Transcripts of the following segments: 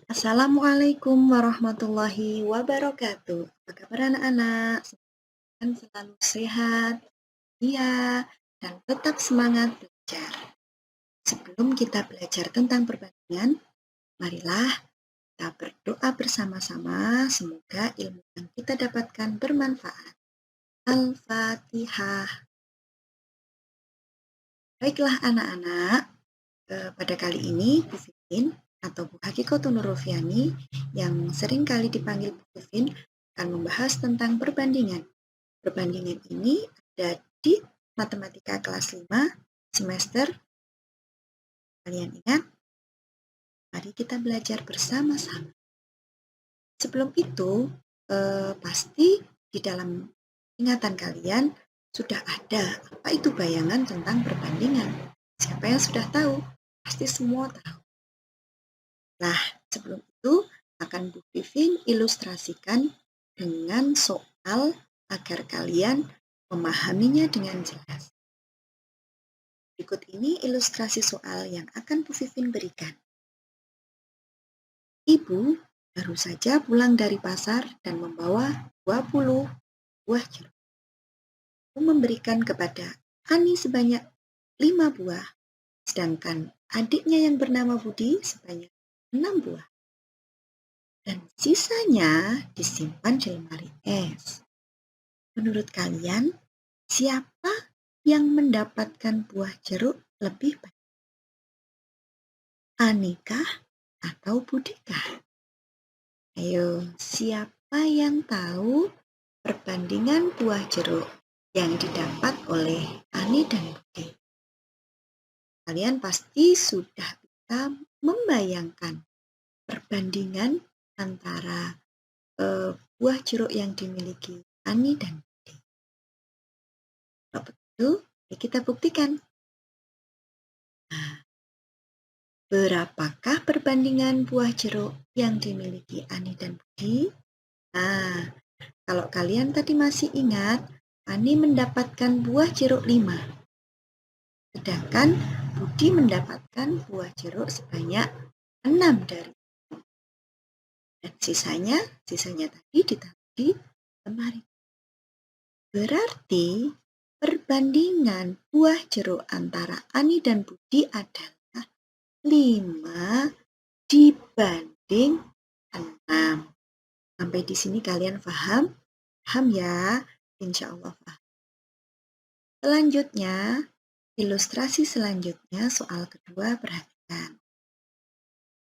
Assalamualaikum warahmatullahi wabarakatuh. Apa kabar anak-anak? Semoga selalu sehat, iya, dan tetap semangat belajar. Sebelum kita belajar tentang perbandingan, marilah kita berdoa bersama-sama. Semoga ilmu yang kita dapatkan bermanfaat. Al-Fatihah. Baiklah anak-anak, pada kali ini Bu Vivin atau Bu Hakikotul Nurofiani yang sering kali dipanggil Bu Vivin akan membahas tentang perbandingan. Perbandingan ini ada di Matematika kelas 5 semester. Kalian ingat? Mari kita belajar bersama-sama. Sebelum itu, pasti di dalam ingatan kalian sudah ada apa itu bayangan tentang perbandingan. Siapa yang sudah tahu? Pasti semua tahu. Nah, sebelum itu akan Bu Vivin ilustrasikan dengan soal agar kalian memahaminya dengan jelas. Berikut ini ilustrasi soal yang akan Bu Vivin berikan. Ibu baru saja pulang dari pasar dan membawa 20 buah jeruk. Ibu memberikan kepada Ani sebanyak 5 buah, sedangkan adiknya yang bernama Budi sebanyak 6 buah. Dan sisanya disimpan di lemari es. Menurut kalian, siapa yang mendapatkan buah jeruk lebih banyak? Anikah atau Budikah? Ayo, siapa yang tahu perbandingan buah jeruk yang didapat oleh Ani dan Budi? Kalian pasti sudah bisa membayangkan perbandingan antara buah jeruk yang dimiliki Ani dan Budi. Kalau begitu, kita buktikan. Nah, berapakah perbandingan buah jeruk yang dimiliki Ani dan Budi? Nah, kalau kalian tadi masih ingat, Ani mendapatkan buah jeruk 5, sedangkan Budi mendapatkan buah jeruk sebanyak 6 dari itu. Dan sisanya tadi ditaruh di lemari. Berarti perbandingan buah jeruk antara Ani dan Budi adalah 5 dibanding 6. Sampai di sini kalian paham? Paham ya? Insya Allah paham. Selanjutnya, ilustrasi selanjutnya soal kedua, perhatikan.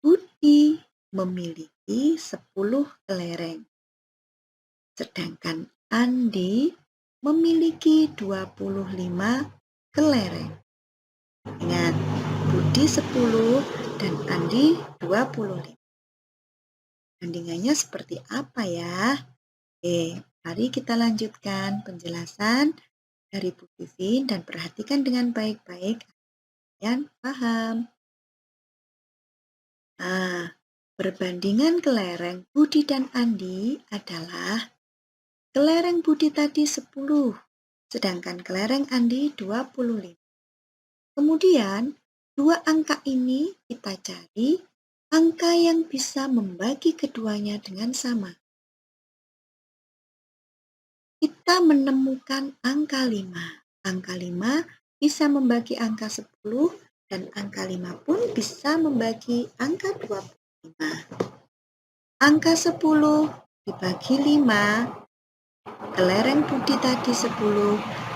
Budi memiliki 10 kelereng, sedangkan Andi memiliki 25 kelereng. Ingat, Budi 10 dan Andi 25. Bandingannya seperti apa ya? Oke, mari kita lanjutkan penjelasan dari Bu Vivin dan perhatikan dengan baik-baik. Kalian paham? Nah, perbandingan kelereng Budi dan Andi adalah kelereng Budi tadi 10, sedangkan kelereng Andi 25. Kemudian, dua angka ini kita cari angka yang bisa membagi keduanya dengan sama. Kita menemukan angka 5. Angka 5 bisa membagi angka 10 dan angka 5 pun bisa membagi angka 25. Angka 10 dibagi 5, kelereng Budi tadi 10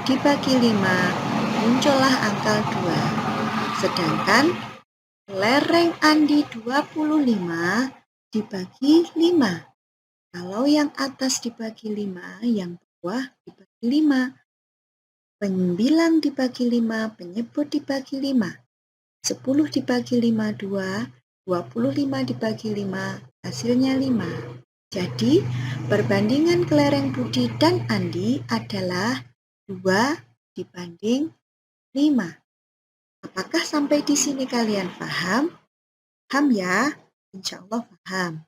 dibagi 5, muncullah angka 2. Sedangkan kelereng Andi 25 dibagi 5. Kalau yang atas dibagi 5, yang bawah dibagi 5. Pembilang dibagi 5, penyebut dibagi 5. 10 dibagi 5, 2. 25 dibagi 5, hasilnya 5. Jadi, perbandingan kelereng Budi dan Andi adalah 2 dibanding 5. Apakah sampai di sini kalian paham? Paham ya? Insya Allah paham.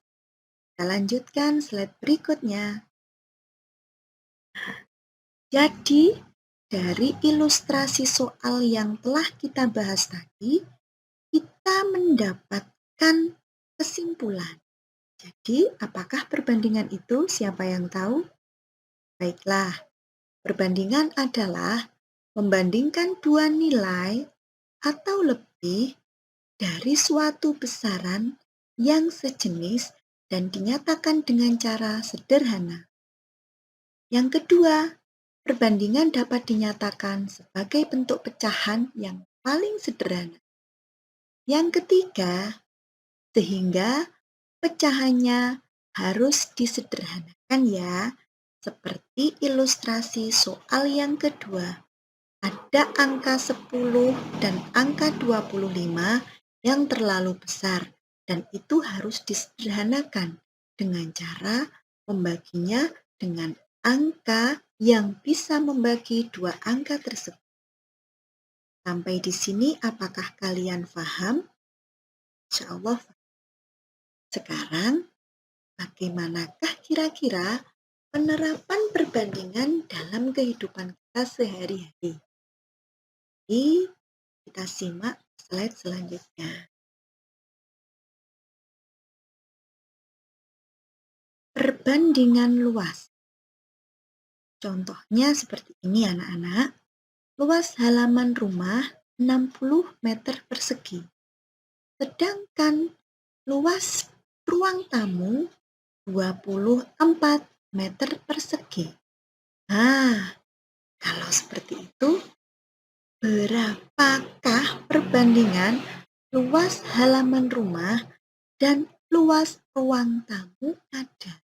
Kita lanjutkan slide berikutnya. Jadi, dari ilustrasi soal yang telah kita bahas tadi, kita mendapatkan kesimpulan. Jadi, apakah perbandingan itu? Siapa yang tahu? Baiklah, perbandingan adalah membandingkan dua nilai atau lebih dari suatu besaran yang sejenis dan dinyatakan dengan cara sederhana. Yang kedua, perbandingan dapat dinyatakan sebagai bentuk pecahan yang paling sederhana. Yang ketiga, sehingga pecahannya harus disederhanakan ya, seperti ilustrasi soal yang kedua. Ada angka 10 dan angka 25 yang terlalu besar dan itu harus disederhanakan dengan cara membaginya dengan angka yang bisa membagi dua angka tersebut. Sampai di sini apakah kalian paham? Insya Allah. Sekarang, bagaimanakah kira-kira penerapan perbandingan dalam kehidupan kita sehari-hari? Jadi, kita simak slide selanjutnya. Perbandingan luas. Contohnya seperti ini anak-anak. Luas halaman rumah 60 meter persegi. Sedangkan luas ruang tamu 24 meter persegi. Nah, kalau seperti itu, berapakah perbandingan luas halaman rumah dan luas ruang tamu ada?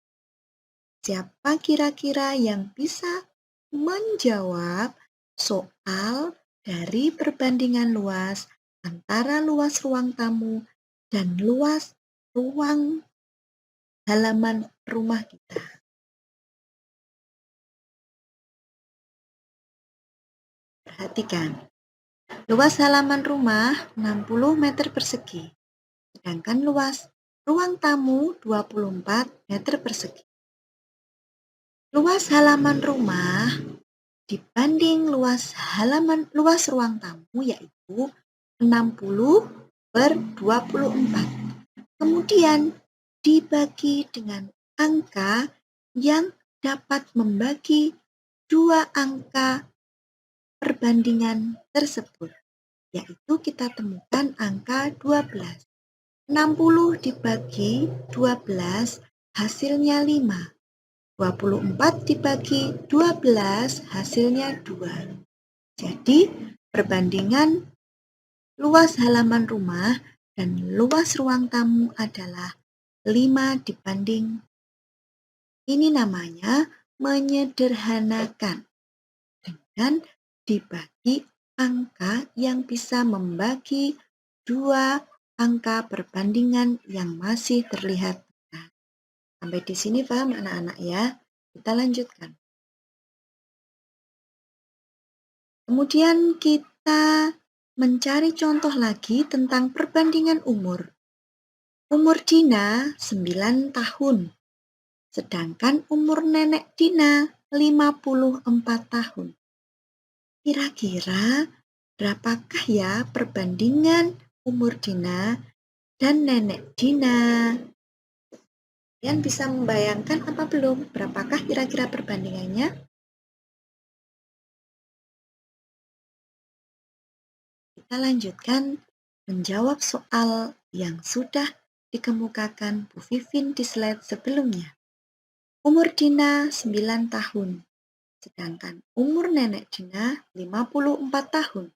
Siapa kira-kira yang bisa menjawab soal dari perbandingan luas antara luas ruang tamu dan luas ruang halaman rumah kita? Perhatikan, luas halaman rumah 60 meter persegi, sedangkan luas ruang tamu 24 meter persegi. Luas halaman rumah dibanding luas ruang tamu yaitu 60 per 24. Kemudian dibagi dengan angka yang dapat membagi dua angka perbandingan tersebut, yaitu kita temukan angka 12. 60 dibagi 12 hasilnya 5. 24 dibagi 12 hasilnya 2. Jadi perbandingan luas halaman rumah dan luas ruang tamu adalah 5 dibanding. Ini namanya menyederhanakan dengan dibagi angka yang bisa membagi dua angka perbandingan yang masih terlihat. Sampai di sini paham anak-anak ya? Kita lanjutkan. Kemudian kita mencari contoh lagi tentang perbandingan umur. Umur Dina 9 tahun, sedangkan umur nenek Dina 54 tahun. Kira-kira berapakah ya perbandingan umur Dina dan nenek Dina? Kalian bisa membayangkan apa belum? Berapakah kira-kira perbandingannya? Kita lanjutkan menjawab soal yang sudah dikemukakan Bu Vivin di slide sebelumnya. Umur Dina 9 tahun, sedangkan umur nenek Dina 54 tahun.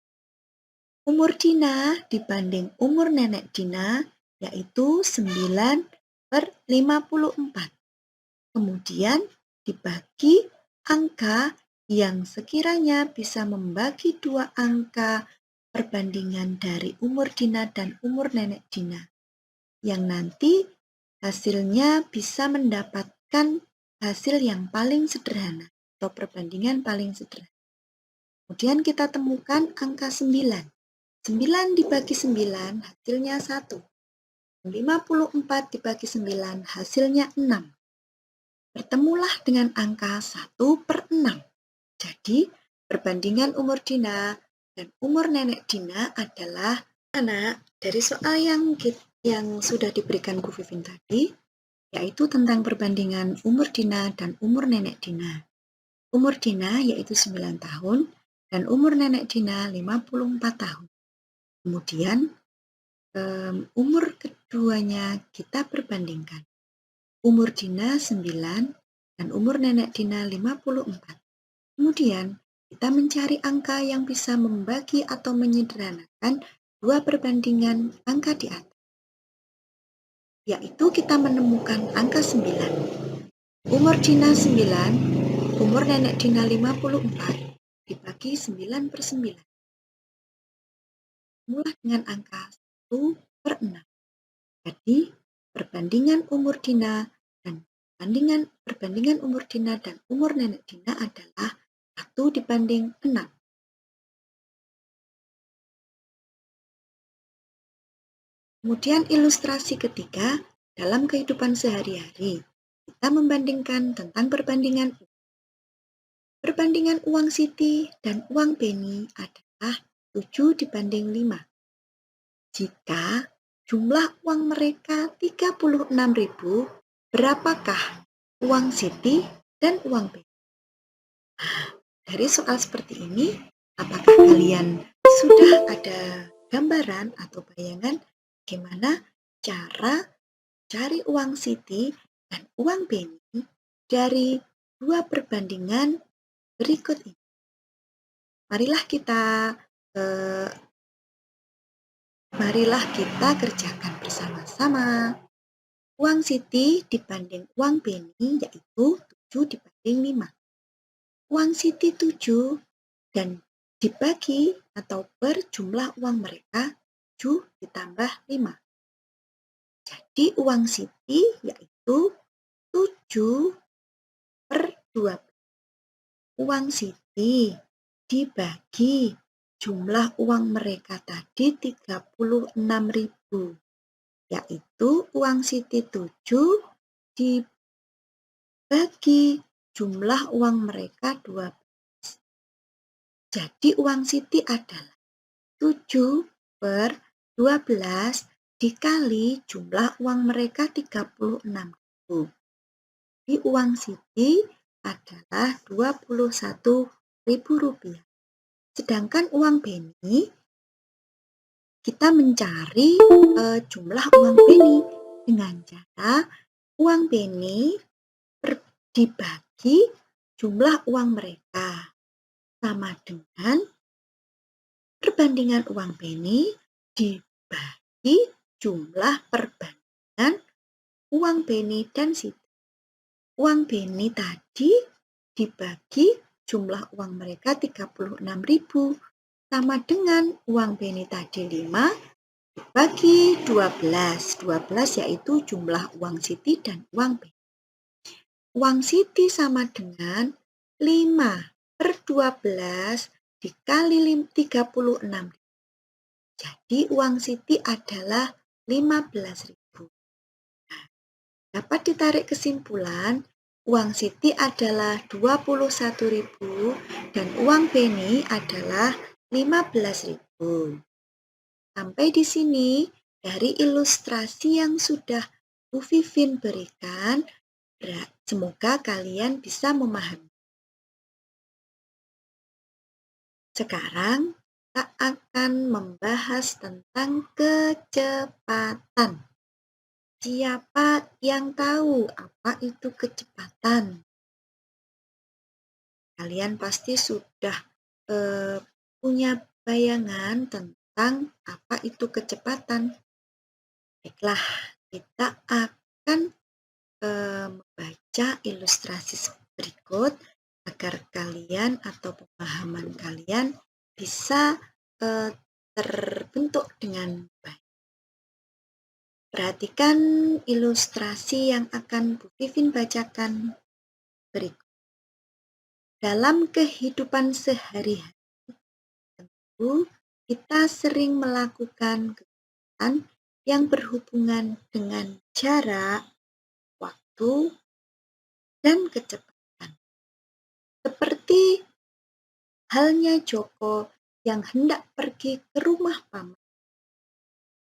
Umur Dina dibanding umur nenek Dina yaitu 9 per 54. Kemudian dibagi angka yang sekiranya bisa membagi dua angka perbandingan dari umur Dina dan umur nenek Dina, yang nanti hasilnya bisa mendapatkan hasil yang paling sederhana atau perbandingan paling sederhana. Kemudian kita temukan angka 9. 9 dibagi 9 hasilnya 1. 54 dibagi 9 hasilnya 6. Bertemulah dengan angka 1 per 6. Jadi, perbandingan umur Dina dan umur nenek Dina adalah anak dari soal yang yang sudah diberikan Bu Vivin tadi, yaitu tentang perbandingan umur Dina dan umur nenek Dina. Umur Dina yaitu 9 tahun dan umur nenek Dina 54 tahun. Kemudian umur keduanya kita perbandingkan. Umur Dina 9 dan umur nenek Dina 54. Kemudian kita mencari angka yang bisa membagi atau menyederhanakan dua perbandingan angka di atas, yaitu kita menemukan angka 9. Umur Dina 9, umur nenek Dina 54, dibagi 9/9. Mulai dengan angka 1/6. Jadi, perbandingan umur Dina dan perbandingan umur Dina dan umur nenek Dina adalah 1/6. Kemudian ilustrasi ketiga, dalam kehidupan sehari-hari, kita membandingkan tentang perbandingan uang Siti dan uang Penny adalah 7/5. Jika jumlah uang mereka 36.000, berapakah uang Siti dan uang Penny? Dari soal seperti ini, apakah kalian sudah ada gambaran atau bayangan bagaimana cara cari uang Siti dan uang Penny dari dua perbandingan berikut ini? Marilah kita kerjakan bersama-sama. Uang Siti dibanding uang Penny yaitu 7/5. Uang Siti 7 dan dibagi atau per jumlah uang mereka 7 ditambah 5. Jadi uang Siti yaitu 7/12. Uang Siti dibagi jumlah uang mereka tadi 36.000, yaitu uang Siti 7 dibagi jumlah uang mereka 12. Jadi uang Siti adalah 7/12 dikali jumlah uang mereka 36.000. Jadi uang Siti adalah Rp21.000. Sedangkan uang Penny, kita mencari jumlah uang Penny dengan cara uang Penny dibagi jumlah uang mereka, sama dengan perbandingan uang Penny dibagi jumlah perbandingan uang Penny dan Siti. Uang Penny tadi dibagi jumlah uang mereka 36.000, sama dengan uang Penny tadi 5 dibagi 12. 12 yaitu jumlah uang Siti dan uang Penny. Uang Siti sama dengan 5/12 dikali 36. Jadi uang Siti adalah 15.000. Dapat ditarik kesimpulan, uang Siti adalah 21.000 dan uang Penny adalah 15.000. Sampai di sini dari ilustrasi yang sudah Bu Vivin berikan, semoga kalian bisa memahami. Sekarang kita akan membahas tentang kecepatan. Siapa yang tahu apa itu kecepatan? Kalian pasti sudah punya bayangan tentang apa itu kecepatan. Baiklah, kita akan membaca ilustrasi berikut agar kalian atau pemahaman kalian bisa terbentuk dengan baik. Perhatikan ilustrasi yang akan Bu Vivin bacakan berikut. Dalam kehidupan sehari-hari, tentu kita sering melakukan kegiatan yang berhubungan dengan jarak, waktu, dan kecepatan. Seperti halnya Joko yang hendak pergi ke rumah paman.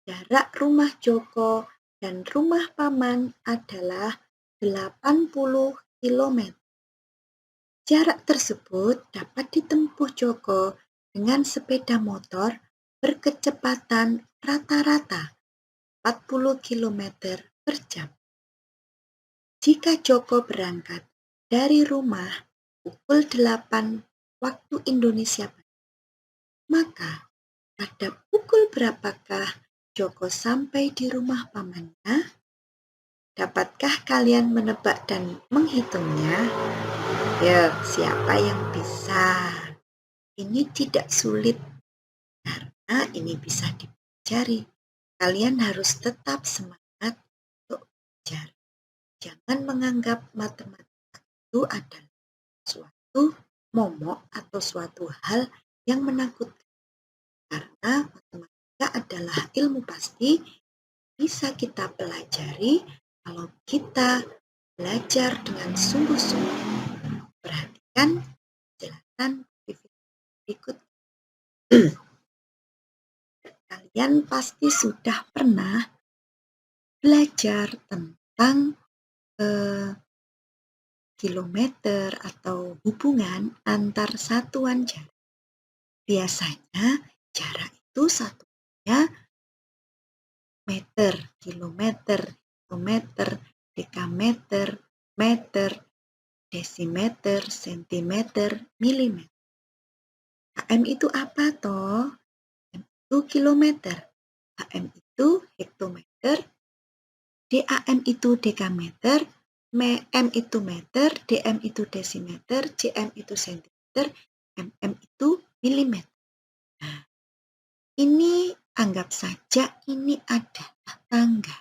Jarak rumah Joko dan rumah Paman adalah 80 kilometer. Jarak tersebut dapat ditempuh Joko dengan sepeda motor berkecepatan rata-rata 40 kilometer per jam. Jika Joko berangkat dari rumah pukul 8 waktu Indonesia Barat, maka pada pukul berapakah Joko sampai di rumah pamannya? Dapatkah kalian menebak dan menghitungnya? Ya, siapa yang bisa? Ini tidak sulit karena ini bisa dipelajari. Kalian harus tetap semangat untuk belajar. Jangan menganggap matematika itu adalah suatu momok atau suatu hal yang menakutkan. Karena matematika adalah ilmu pasti bisa kita pelajari kalau kita belajar dengan sungguh-sungguh. Perhatikan penjelasan berikut. Kalian pasti sudah pernah belajar tentang kilometer atau hubungan antar satuan jarak. Biasanya jarak itu satuannya meter, kilometer, dekameter, meter, desimeter, sentimeter, milimeter. km itu apa toh? km itu kilometer, km itu hektometer, dam itu dekameter, m itu meter, dm itu desimeter, cm itu sentimeter, mm itu milimeter. Nah, ini anggap saja ini adalah tangga.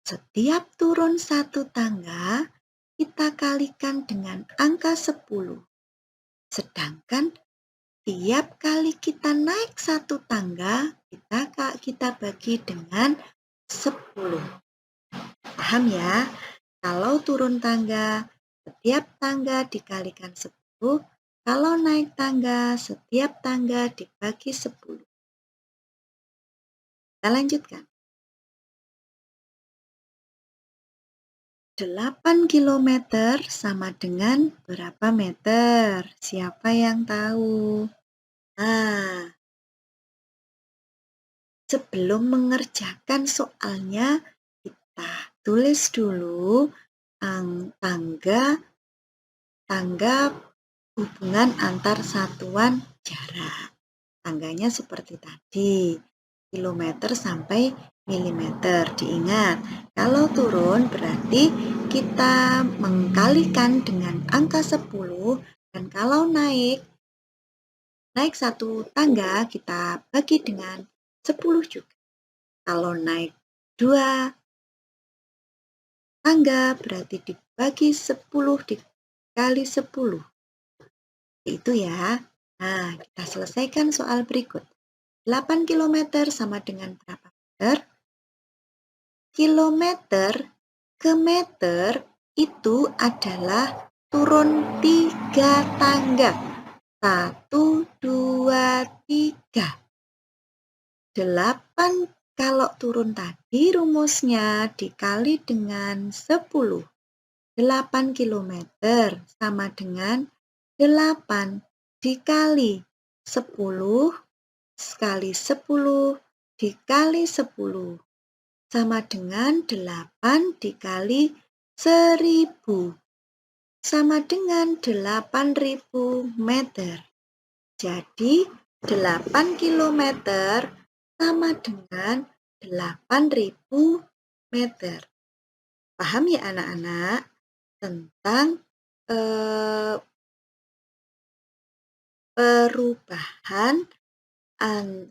Setiap turun satu tangga, kita kalikan dengan angka 10. Sedangkan tiap kali kita naik satu tangga, kita bagi dengan 10. Paham ya? Kalau turun tangga, setiap tangga dikalikan 10. Kalau naik tangga, setiap tangga dibagi 10. Kita lanjutkan. 8 kilometer sama dengan berapa meter? Siapa yang tahu? Nah, sebelum mengerjakan soalnya, kita tulis dulu tangga hubungan antar satuan jarak. Tangganya seperti tadi, kilometer sampai milimeter. Diingat, kalau turun berarti kita mengkalikan dengan angka 10 dan kalau naik satu tangga kita bagi dengan 10 juga. Kalau naik 2 tangga berarti dibagi 10 dikali 10. Itu ya. Nah, kita selesaikan soal berikut. 8 kilometer sama dengan berapa meter? Kilometer ke meter itu adalah turun 3 tangga. 1, 2, 3. 8 kalau turun tadi rumusnya dikali dengan 10. 8 kilometer sama dengan 8 dikali 10 sekali 10 dikali 10 sama dengan 8 dikali 1000 sama dengan 8.000 meter. Jadi 8 kilometer sama dengan 8.000 meter. Paham ya anak-anak tentang perubahan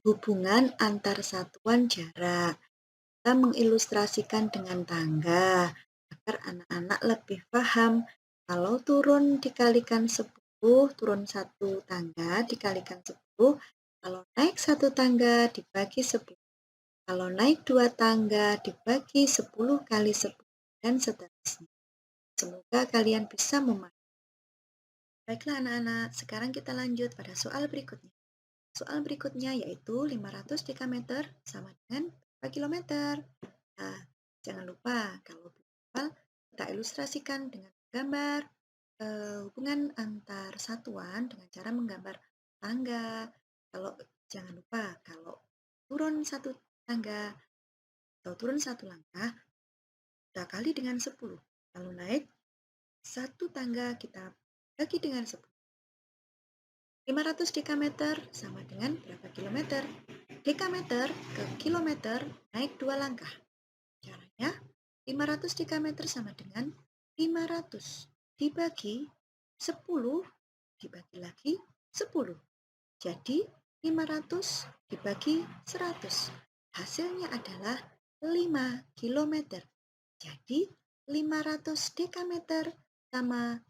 hubungan antar satuan jarak. Kita mengilustrasikan dengan tangga agar anak-anak lebih paham. Kalau turun dikalikan 10, turun satu tangga dikalikan 10, kalau naik satu tangga dibagi 10. Kalau naik 2 tangga dibagi 10 kali 10 dan seterusnya. Semoga kalian bisa memahami. Baiklah anak-anak, sekarang kita lanjut pada soal berikutnya. Soal berikutnya yaitu 500 dekameter sama dengan berapa kilometer. Nah, jangan lupa kalau hafal kita ilustrasikan dengan gambar hubungan antar satuan dengan cara menggambar tangga. Jangan lupa kalau turun satu tangga atau turun satu langkah, kita kali dengan 10. Lalu naik satu tangga kita bagi dengan 10. 500 dekameter sama dengan berapa kilometer? Dekameter ke kilometer naik 2 langkah. Caranya 500 dekameter sama dengan 500 dibagi 10 dibagi lagi 10. Jadi 500 dibagi 100. Hasilnya adalah 5 kilometer. Jadi 500 dekameter sama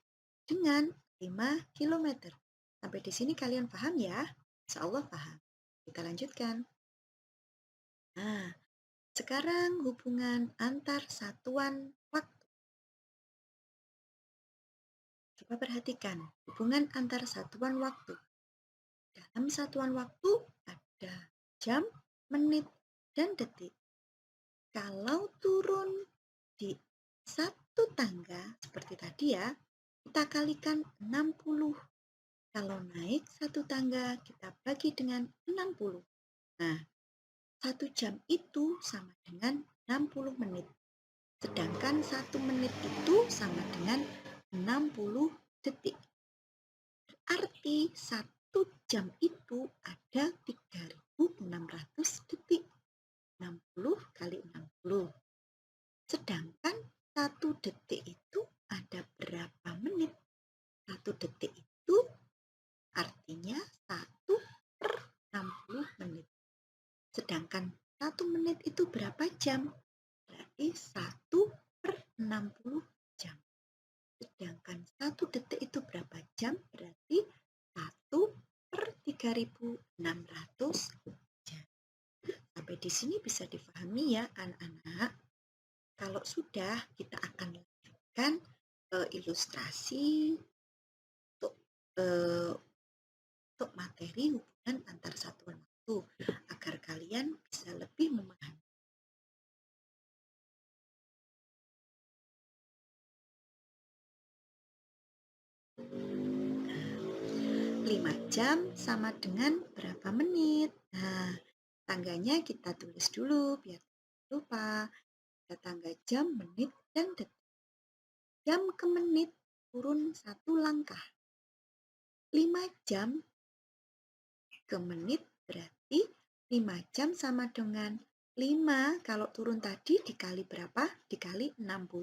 dengan 5 kilometer. Sampai di sini kalian paham ya? Insya Allah paham. Kita lanjutkan. Nah, sekarang hubungan antar satuan waktu. Coba perhatikan hubungan antar satuan waktu. Dalam satuan waktu ada jam, menit, dan detik. Kalau turun di satu tangga seperti tadi ya, kita kalikan 60. Kalau naik satu tangga, kita bagi dengan 60. Nah, 1 jam itu sama dengan 60 menit. Sedangkan 1 menit itu sama dengan 60 detik. Berarti 1 jam itu ada 3.600 detik. 60 kali 60. Sedangkan 1 detik itu ada berapa menit? 1 detik itu artinya 1 per 60 menit. Sedangkan 1 menit itu berapa jam? Berarti 1 per 60 jam. Sedangkan 1 detik itu berapa jam? Berarti 1 per 3.600 jam. Sampai di sini bisa difahami ya anak-anak. Kalau sudah, kita akan lanjutkan ilustrasi untuk materi hubungan antar satuan waktu agar kalian bisa lebih memahami. 5 jam sama dengan berapa menit? Nah, tangganya kita tulis dulu biar tidak lupa. Ada tangga jam, menit, dan detik. Jam ke menit turun satu langkah. 5 jam ke menit berarti 5 jam sama dengan 5 kalau turun tadi dikali berapa? Dikali 60.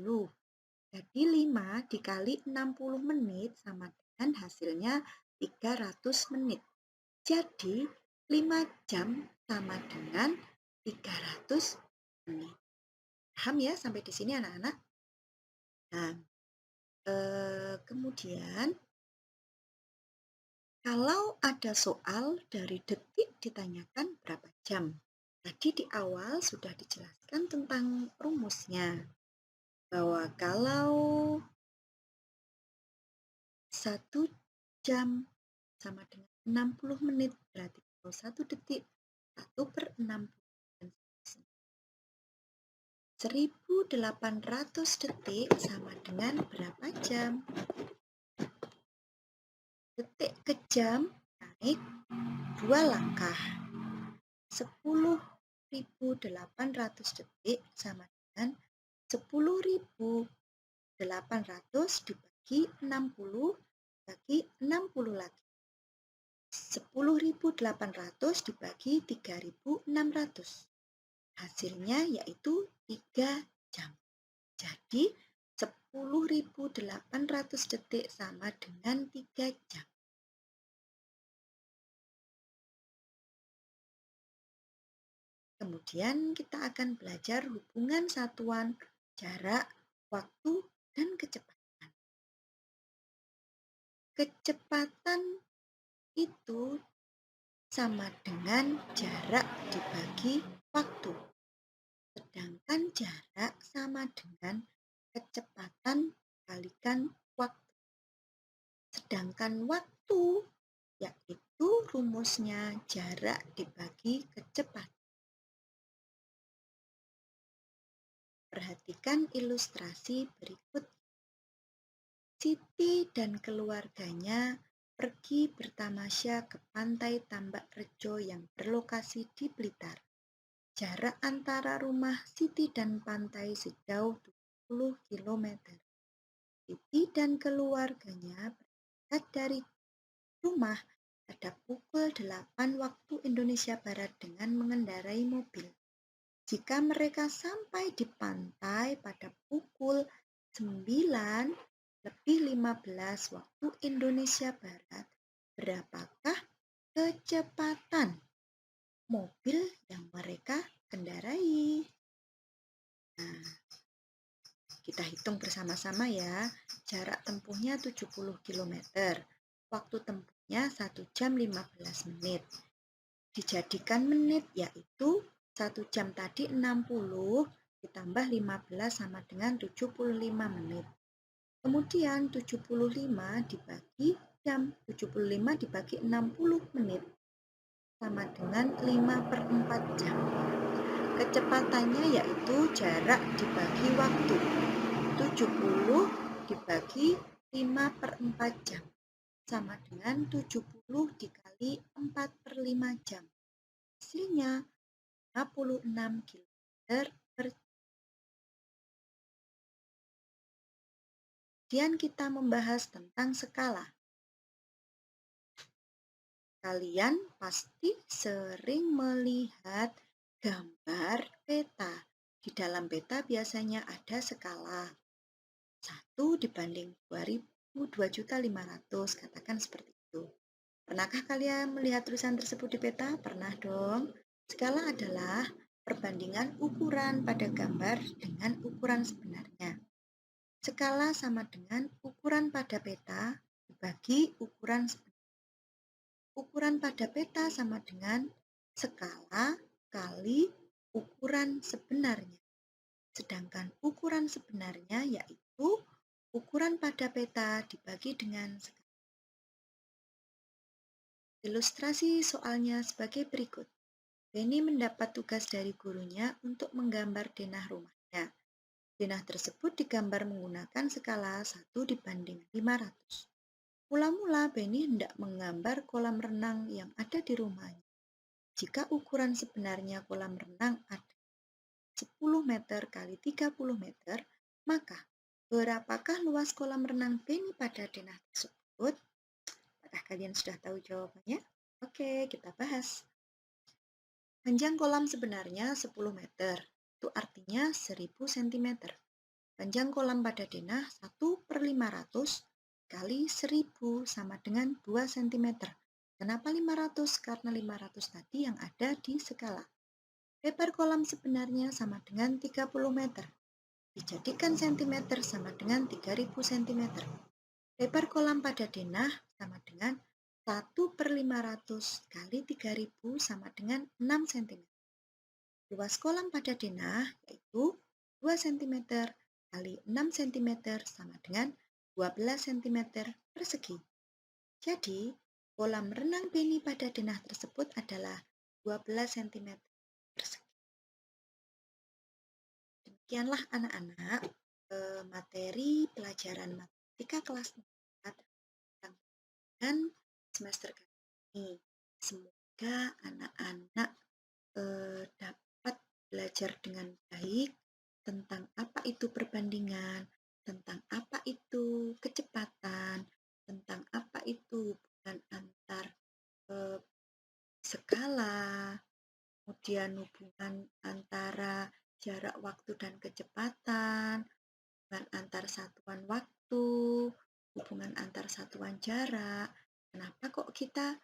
Jadi 5 dikali 60 menit sama dengan hasilnya 300 menit. Jadi 5 jam sama dengan 300 menit. Paham ya sampai di sini anak-anak? Nah, kemudian kalau ada soal dari detik ditanyakan berapa jam. Tadi di awal sudah dijelaskan tentang rumusnya. Bahwa kalau 1 jam sama dengan 60 menit, berarti kalau 1 detik 1 per 60 dan 1.800 detik sama dengan berapa jam? Detik ke jam naik 2 langkah. 10.800 detik sama dengan 10.800 dibagi 60 bagi 60 lagi. 10.800 dibagi 3.600. Hasilnya yaitu 3 jam. Jadi 10.800 detik sama dengan 3 jam. Kemudian kita akan belajar hubungan satuan jarak, waktu, dan kecepatan. Kecepatan itu sama dengan jarak dibagi waktu. Sedangkan jarak sama dengan kecepatan kalikan waktu. Sedangkan waktu yaitu rumusnya jarak dibagi kecepatan. Perhatikan ilustrasi berikut. Siti dan keluarganya pergi bertamasya ke pantai Tambak Rejo yang berlokasi di Blitar. Jarak antara rumah Siti dan pantai sejauh 70 km. Siti dan keluarganya berangkat dari rumah pada pukul 8 waktu Indonesia Barat dengan mengendarai mobil. Jika mereka sampai di pantai pada pukul 9:15 waktu Indonesia Barat, berapakah kecepatan mobil yang mereka kendarai? Nah, kita hitung bersama-sama ya. Jarak tempuhnya 70 km. Waktu tempuhnya 1 jam 15 menit. Dijadikan menit yaitu 1 jam tadi 60 ditambah 15 sama dengan 75 menit. Kemudian 75 dibagi jam, 75 dibagi 60 menit sama dengan 5/4 jam. Kecepatannya yaitu jarak dibagi waktu. 70 dibagi 5/4 jam sama dengan 70 dikali 4/5 jam. Hasilnya 56 km per jam. Kemudian kita membahas tentang skala. Kalian pasti sering melihat gambar peta. Di dalam peta biasanya ada skala. 1 dibanding 2.000, 2.500.000, katakan seperti itu. Pernahkah kalian melihat tulisan tersebut di peta? Pernah dong. Skala adalah perbandingan ukuran pada gambar dengan ukuran sebenarnya. Skala sama dengan ukuran pada peta dibagi ukuran sebenarnya. Ukuran pada peta sama dengan skala kali ukuran sebenarnya. Sedangkan ukuran sebenarnya yaitu ukuran pada peta dibagi dengan skala. Ilustrasi soalnya sebagai berikut. Benny mendapat tugas dari gurunya untuk menggambar denah rumahnya. Denah tersebut digambar menggunakan skala 1:500. Mula-mula Benny hendak menggambar kolam renang yang ada di rumahnya. Jika ukuran sebenarnya kolam renang ada 10 meter kali 30 meter, maka berapakah luas kolam renang Benny pada denah tersebut? Apakah kalian sudah tahu jawabannya? Oke, kita bahas. Panjang kolam sebenarnya 10 meter, itu artinya 1000 cm. Panjang kolam pada denah 1/500 kali 1000 sama dengan 2 cm. Kenapa 500? Karena 500 tadi yang ada di skala. Lebar kolam sebenarnya sama dengan 30 meter. Dijadikan cm sama dengan 3000 cm. Lebar kolam pada denah sama dengan 1/500 kali 3000 sama dengan 6 cm. Luas kolam pada denah yaitu 2 cm kali 6 cm sama dengan 12 cm persegi. Jadi, kolam renang Benny pada denah tersebut adalah 12 cm persegi. Demikianlah anak-anak materi pelajaran matematika kelas 4 dan semester kali ini. Semoga anak-anak dapat belajar dengan baik tentang apa itu perbandingan, tentang apa itu kecepatan, tentang apa itu hubungan antar skala, kemudian hubungan antara jarak waktu dan kecepatan, hubungan antar satuan waktu, hubungan antar satuan jarak. Kenapa kok kita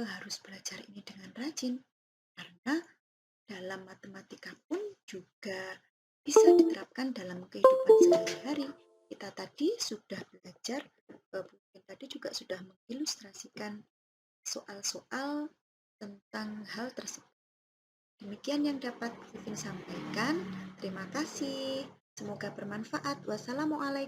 harus belajar ini dengan rajin? Karena dalam matematika pun juga bisa diterapkan dalam kehidupan sehari-hari. Kita tadi sudah belajar, tadi juga sudah mengilustrasikan soal-soal tentang hal tersebut. Demikian yang dapat Vivin sampaikan. Terima kasih. Semoga bermanfaat. Wassalamualaikum.